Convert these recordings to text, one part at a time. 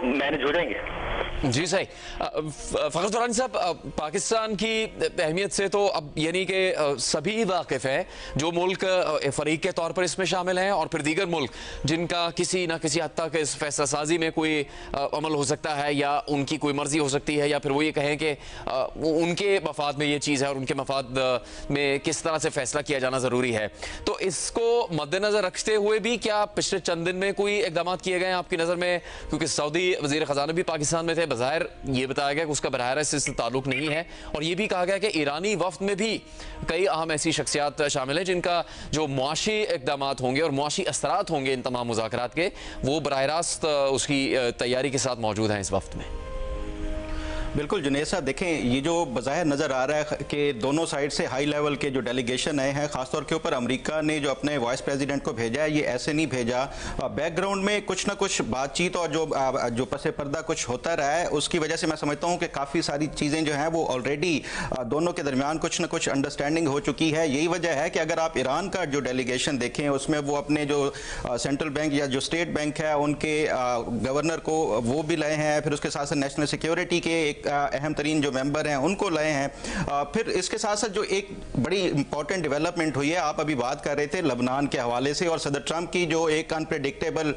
Manage हो जाएंगे। जी सही। फखर दुरानी साहब, पाकिस्तान की अहमियत से तो अब यानी कि सभी वाकिफ है जो मुल्क फरीक के तौर पर इसमें शामिल हैं और फिर दीगर मुल्क जिनका किसी ना किसी हद तक इस फैसला साजी में कोई अमल हो सकता है या उनकी कोई मर्जी हो सकती है या फिर वो ये कहें कि उनके मफाद में ये चीज़ है और उनके मफाद में किस तरह से फैसला किया जाना ज़रूरी है। तो इसको मद्देनज़र रखते हुए भी क्या पिछले चंद दिन में कोई इकदाम किए गए हैं आपकी नज़र में? क्योंकि सऊदी वज़ीर ख़जाना भी पाकिस्तान में थे, बज़ाहिर ये बताया गया कि उसका बराह रास्त इससे ताल्लुक नहीं है और ये भी कहा गया कि ईरानी वफ्द में भी कई अहम ऐसी शख्सियात शामिल हैं जिनका जो मुआशी इकदाम होंगे और मुआशी असरात होंगे इन तमाम मुज़ाकरात के, वो बराह रास्त उसकी तैयारी के साथ मौजूद हैं इस वफ्द में। बिल्कुल जुनेद साहब, देखें ये जो बज़ाहिर नज़र आ रहा है कि दोनों साइड से हाई लेवल के जो डेलीगेशन आए हैं, ख़ासतौर के ऊपर अमेरिका ने जो अपने वाइस प्रेसिडेंट को भेजा है, ये ऐसे नहीं भेजा। बैकग्राउंड में कुछ ना कुछ बातचीत और जो पसे पर्दा कुछ होता रहा है, उसकी वजह से मैं समझता हूँ कि काफ़ी सारी चीज़ें जो हैं वो ऑलरेडी दोनों के दरमियान कुछ ना कुछ अंडरस्टैंडिंग हो चुकी है। यही वजह है कि अगर आप ईरान का जो डेलीगेशन देखें, उसमें वो अपने जो सेंट्रल बैंक या जो स्टेट बैंक है उनके गवर्नर को वो भी लाए हैं, फिर उसके साथ साथ नेशनल सिक्योरिटी के एक अहम तरीन जो मेंबर हैं उनको लाए हैं। फिर इसके साथ साथ जो एक बड़ी इंपॉर्टेंट डेवलपमेंट हुई है, आप अभी बात कर रहे थे लबनान के हवाले से और सदर ट्रंप की जो एक अनप्रेडिक्टेबल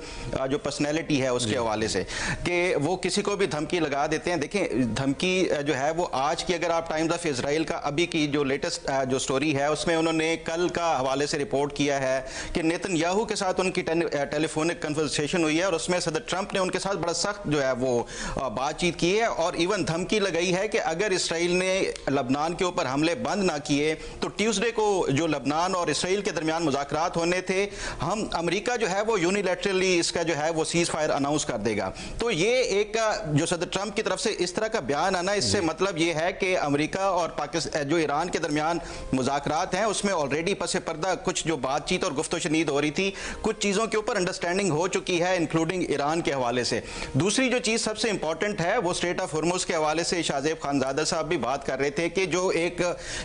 जो पर्सनैलिटी है उसके हवाले से कि वो किसी को भी धमकी लगा देते हैं। देखें, धमकी जो है वो आज की, अगर आप टाइम्स ऑफ इसराइल का अभी की जो लेटेस्ट जो स्टोरी है उसमें उन्होंने कल का हवाले से रिपोर्ट किया है कि नेतन्याहू के साथ उनकी टेलीफोनिक कन्वर्सेशन हुई है और उसमें सदर ट्रंप ने उनके साथ बड़ा सख्त जो है वो बातचीत की है और इवन धमकी लगाई है कि अगर इसराइल ने लबनान के ऊपर हमले बंद ना किए तो ट्यूसडे को जो लबनान और इसराइल के दरमियान मुज़ाकरात होने थे, हम अमेरिका जो है वो यूनिलैटरली इसका जो है वो सीज फायर अनाउंस कर देगा। तो ये एक जो सदर ट्रंप की तरफ से इस तरह का बयान आना, इससे मतलब ये है कि अमेरिका और पाकिस्तान जो ईरान के दरमियान मुज़ाकरात हैं उसमें ऑलरेडी पसे पर्दा कुछ जो बातचीत और गुफ्तो शनीद हो रही थी, कुछ चीज़ों के ऊपर अंडरस्टैंडिंग हो चुकी है, इंक्लूडिंग ईरान के हवाले से। दूसरी जो चीज़ सबसे इंपॉर्टेंट है वो स्ट्रेट ऑफ हॉर्मुज़ के हवाले से शाहजेब खानजादा साहब भी बात कर रहे थे कि जो एक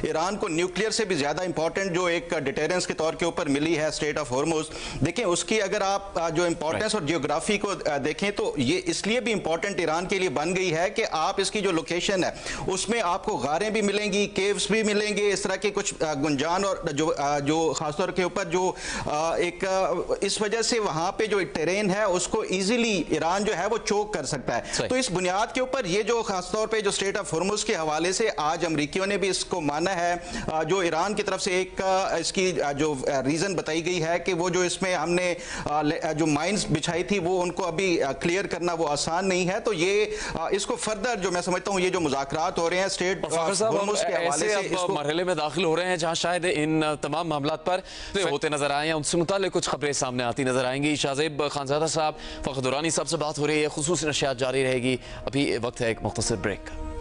ईरान को न्यूक्लियर से भी ज्यादा इंपॉर्टेंट जो एक डिटेरेंस के तौर के ऊपर मिली है स्ट्रेट ऑफ हॉर्मुज़, देखें उसकी अगर आप जो इंपॉर्टेंस और जियोग्राफी को देखें तो ये इसलिए भी इंपॉर्टेंट ईरान के लिए बन गई है कि आप इसकी जो लोकेशन है उसमें आपको गारें भी मिलेंगी, केव्स भी मिलेंगे, इस तरह के कुछ गुंजान और जो खासतौर के ऊपर जो एक इस वजह से वहां पे जो टेरेन है उसको इजीली ईरान जो है वो चोक कर सकता है। तो इस बुनियाद के ऊपर ये जो खासतौर पे जो स्ट्रेट ऑफ हॉर्मुज़ के हवाले से आज अमरीकियों ने भी इसको माना है, जो ईरान की तरफ से एक इसकी जो रीजन बताई गई है कि वो जो इसमें हमने जो माइंस बिछाई थी वो उनको अभी क्लियर करना वो आसान नहीं है। तो ये इसको फर्दर जो मैं समझता हूँ ये जो मुज़ाकरात हो रहे हैं स्ट्रेट ऑफ हॉर्मुज़ के हवाले से इस मरहले में दाखिल हो रहे हैं जहाँ शायद इन तमाम मामलात पर होते नजर आए हैं, उनसे मुताल्लिक कुछ खबरें सामने आती नजर आएंगी। शाहजेब खानजादा साहब, फखर दुरानी साहब से बात हो रही है, खुसूसी नशियात जारी रहेगी। अभी वक्त है एक मुख्तसर ब्रेक का।